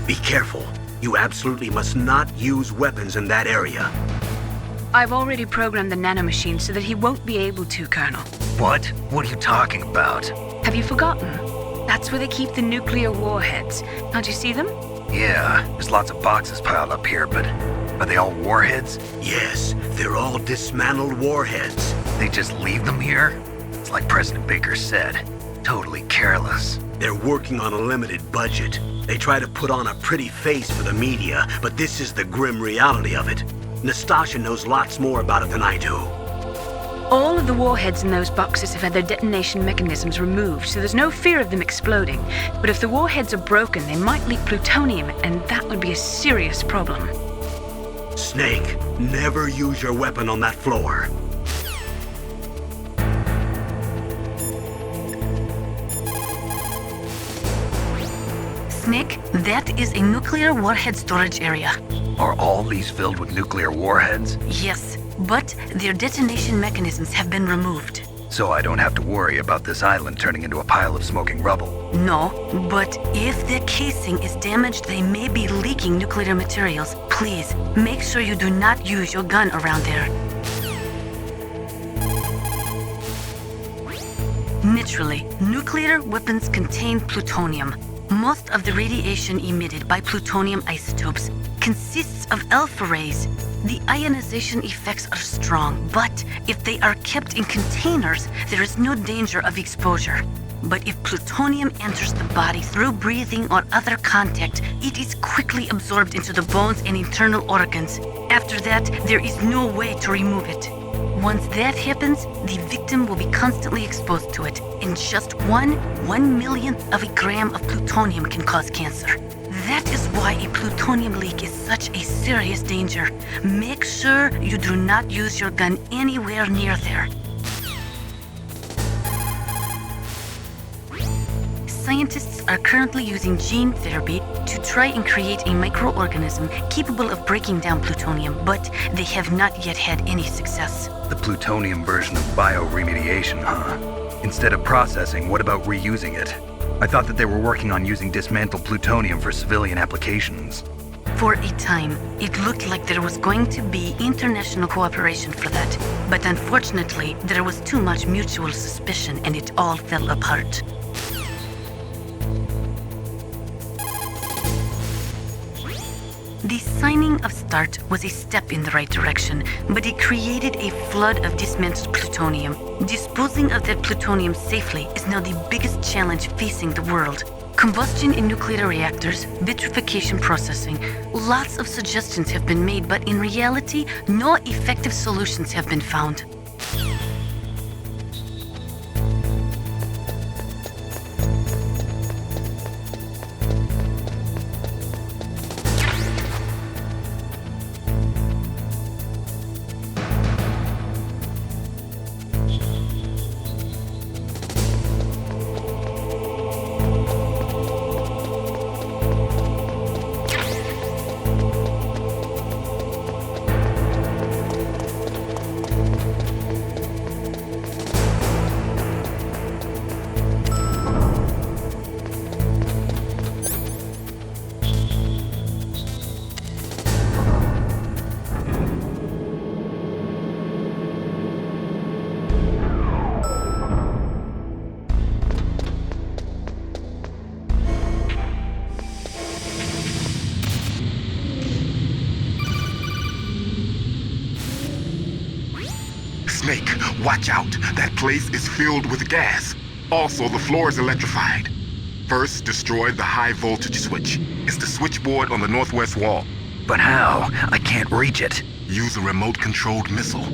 Be careful. You absolutely must not use weapons in that area. I've already programmed the nanomachine so that he won't be able to, Colonel. What? What are you talking about? Have you forgotten? That's where they keep the nuclear warheads. Can't you see them? Yeah, there's lots of boxes piled up here, but are they all warheads? Yes, they're all dismantled warheads. They just leave them here? It's like President Baker said, totally careless. They're working on a limited budget. They try to put on a pretty face for the media, but this is the grim reality of it. Nastasha knows lots more about it than I do. All of the warheads in those boxes have had their detonation mechanisms removed, so there's no fear of them exploding. But if the warheads are broken, they might leak plutonium, and that would be a serious problem. Snake, never use your weapon on that floor. Snake, that is a nuclear warhead storage area. Are all these filled with nuclear warheads? Yes, but their detonation mechanisms have been removed. So I don't have to worry about this island turning into a pile of smoking rubble. No, but if the casing is damaged, they may be leaking nuclear materials. Please, make sure you do not use your gun around there. Naturally, nuclear weapons contain plutonium. Most of the radiation emitted by plutonium isotopes consists of alpha rays. The ionization effects are strong, but if they are kept in containers, there is no danger of exposure. But if plutonium enters the body through breathing or other contact, it is quickly absorbed into the bones and internal organs. After that, there is no way to remove it. Once that happens, the victim will be constantly exposed to it, and just one millionth of a gram of plutonium can cause cancer. That is why a plutonium leak is such a serious danger. Make sure you do not use your gun anywhere near there. Scientists are currently using gene therapy to try and create a microorganism capable of breaking down plutonium, but they have not yet had any success. The plutonium version of bioremediation, huh? Instead of processing, what about reusing it? I thought that they were working on using dismantled plutonium for civilian applications. For a time, it looked like there was going to be international cooperation for that, but unfortunately, there was too much mutual suspicion and it all fell apart. The signing of START was a step in the right direction, but it created a flood of dismantled plutonium. Disposing of that plutonium safely is now the biggest challenge facing the world. Combustion in nuclear reactors, vitrification processing, lots of suggestions have been made, but in reality, no effective solutions have been found. Snake, watch out. That place is filled with gas. Also, the floor is electrified. First, destroy the high voltage switch. It's the switchboard on the northwest wall. But how? I can't reach it. Use a remote-controlled missile.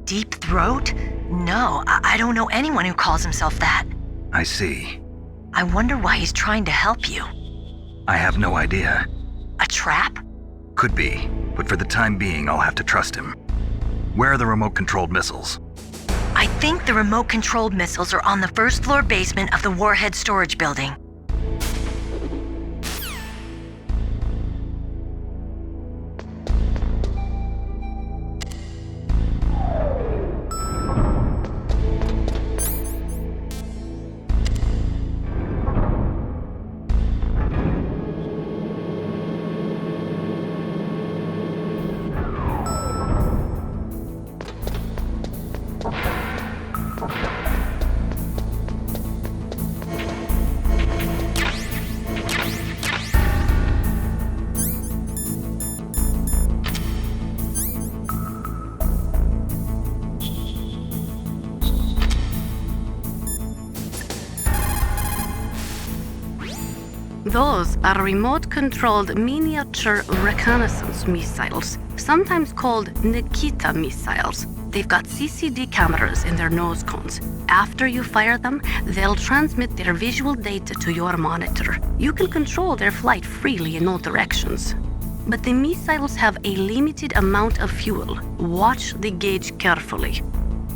Deep Throat? No, I don't know anyone who calls himself that. I see. I wonder why he's trying to help you. I have no idea. A trap? Could be, but for the time being, I'll have to trust him. Where are the remote-controlled missiles? I think the remote-controlled missiles are on the first floor basement of the warhead storage building. Those are remote-controlled miniature reconnaissance missiles, sometimes called Nikita missiles. They've got CCD cameras in their nose cones. After you fire them, they'll transmit their visual data to your monitor. You can control their flight freely in all directions. But the missiles have a limited amount of fuel. Watch the gauge carefully.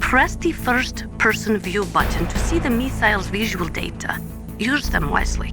Press the first-person view button to see the missile's visual data. Use them wisely.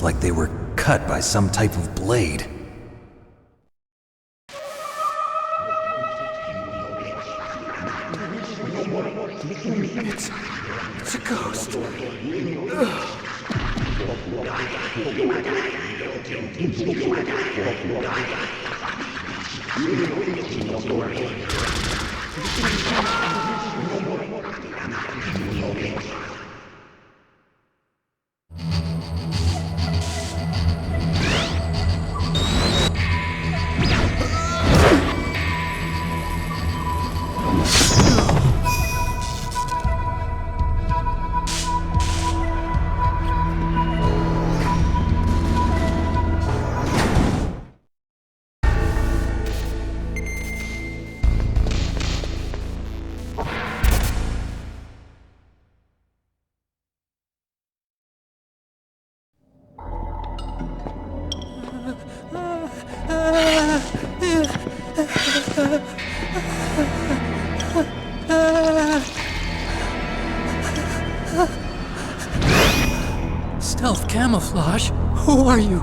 Like they were cut by some type of blade. It's a ghost. Stealth camouflage? Who are you?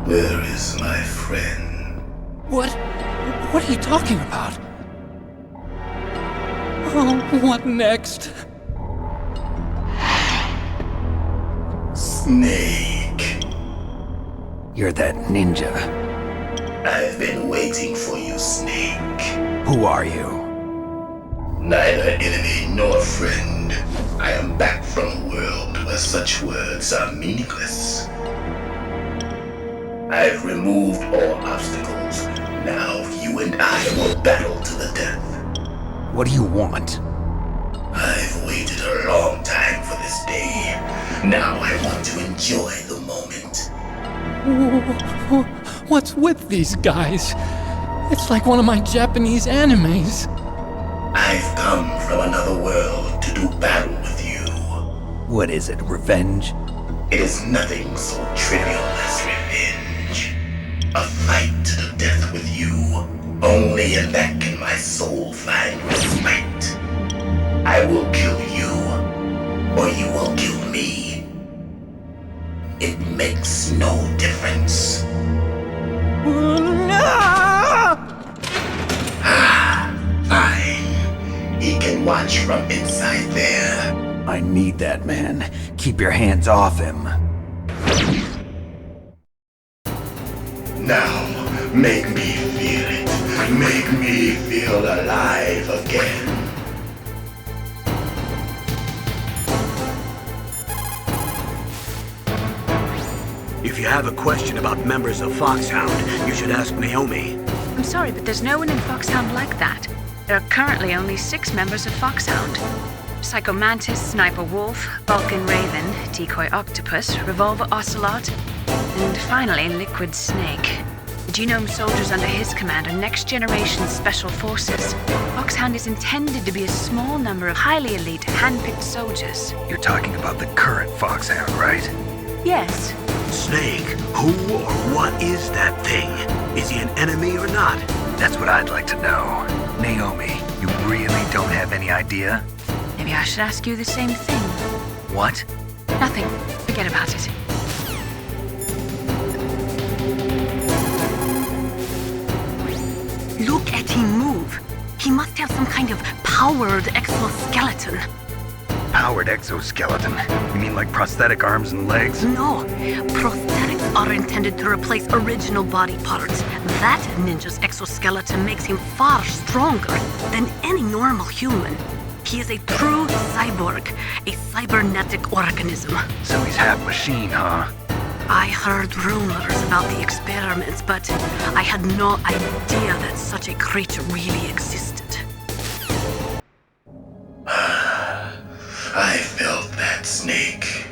Where is my friend? What are you talking about? Oh, what next? Snake. You're that ninja. I've been waiting for you, Snake. Who are you? Neither enemy nor friend. I am back from a world where such words are meaningless. I've removed all obstacles. Now you and I will battle to the death. What do you want? I've waited a long time for this day. Now I want to enjoy the moment. What's with these guys? It's like one of my Japanese animes. I've come from another world to do battle with you. What is it, revenge? It is nothing so trivial as revenge. A fight to the death with you. Only in that can my soul find respite. I will kill you, or you will kill me. It makes no difference. Fine. He can watch from inside there. I need that man. Keep your hands off him. Now, make me feel it. Make me feel alive again. If you have a question about members of Foxhound, you should ask Naomi. I'm sorry, but there's no one in Foxhound like that. There are currently only 6 members of Foxhound. Psycho Mantis, Sniper Wolf, Vulcan Raven, Decoy Octopus, Revolver Ocelot, and finally Liquid Snake. The genome soldiers under his command are next-generation special forces. Foxhound is intended to be a small number of highly elite, hand-picked soldiers. You're talking about the current Foxhound, right? Yes. Snake, who or what is that thing? Is he an enemy or not? That's what I'd like to know. Naomi, you really don't have any idea? Maybe I should ask you the same thing. What? Nothing. Forget about it. Look at him move. He must have some kind of powered exoskeleton. Powered exoskeleton? You mean like prosthetic arms and legs? No, prosthetics are intended to replace original body parts. That ninja's exoskeleton makes him far stronger than any normal human. He is a true cyborg, a cybernetic organism. So he's half machine, huh? I heard rumors about the experiments, but I had no idea that such a creature really existed. I felt that, Snake.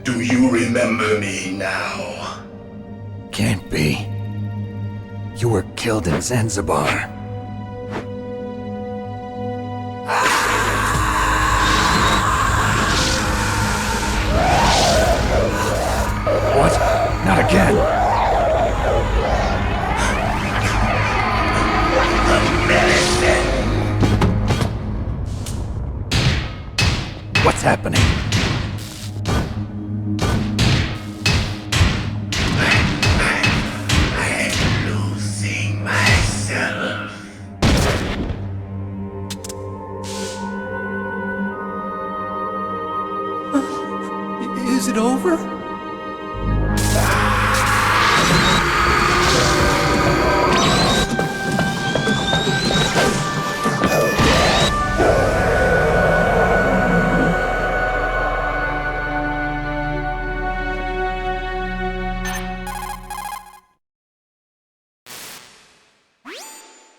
Do you remember me now? Can't be. You were killed in Zanzibar. What? Not again! What's happening? I'm losing myself. Is it over?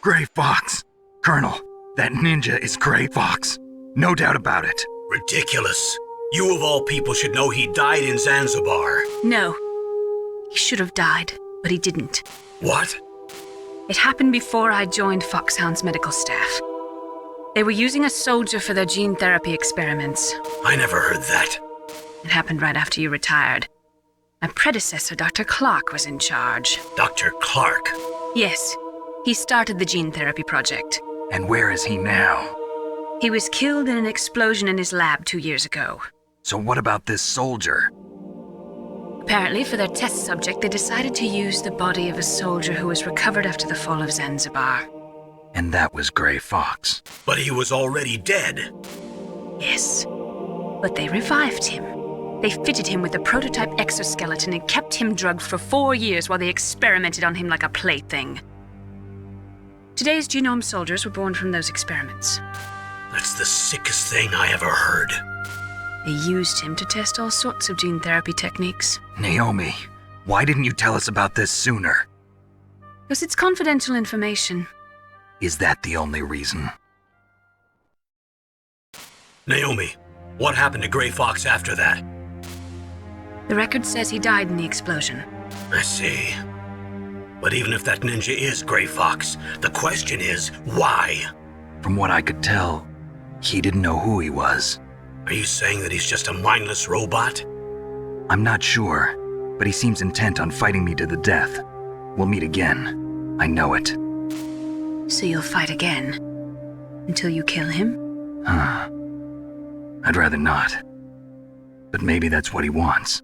Gray Fox! Colonel, that ninja is Gray Fox. No doubt about it. Ridiculous. You of all people should know he died in Zanzibar. No. He should have died, but he didn't. What? It happened before I joined Foxhound's medical staff. They were using a soldier for their gene therapy experiments. I never heard that. It happened right after you retired. My predecessor, Dr. Clark, was in charge. Dr. Clark? Yes. He started the gene therapy project. And where is he now? He was killed in an explosion in his lab 2 years ago. So what about this soldier? Apparently, for their test subject, they decided to use the body of a soldier who was recovered after the fall of Zanzibar. And that was Gray Fox. But he was already dead. Yes. But they revived him. They fitted him with a prototype exoskeleton and kept him drugged for 4 years while they experimented on him like a plaything. Today's genome soldiers were born from those experiments. That's the sickest thing I ever heard. They used him to test all sorts of gene therapy techniques. Naomi, why didn't you tell us about this sooner? Because it's confidential information. Is that the only reason? Naomi, what happened to Gray Fox after that? The record says he died in the explosion. I see. But even if that ninja is Gray Fox, the question is, why? From what I could tell, he didn't know who he was. Are you saying that he's just a mindless robot? I'm not sure, but he seems intent on fighting me to the death. We'll meet again. I know it. So you'll fight again? Until you kill him? I'd rather not. But maybe that's what he wants.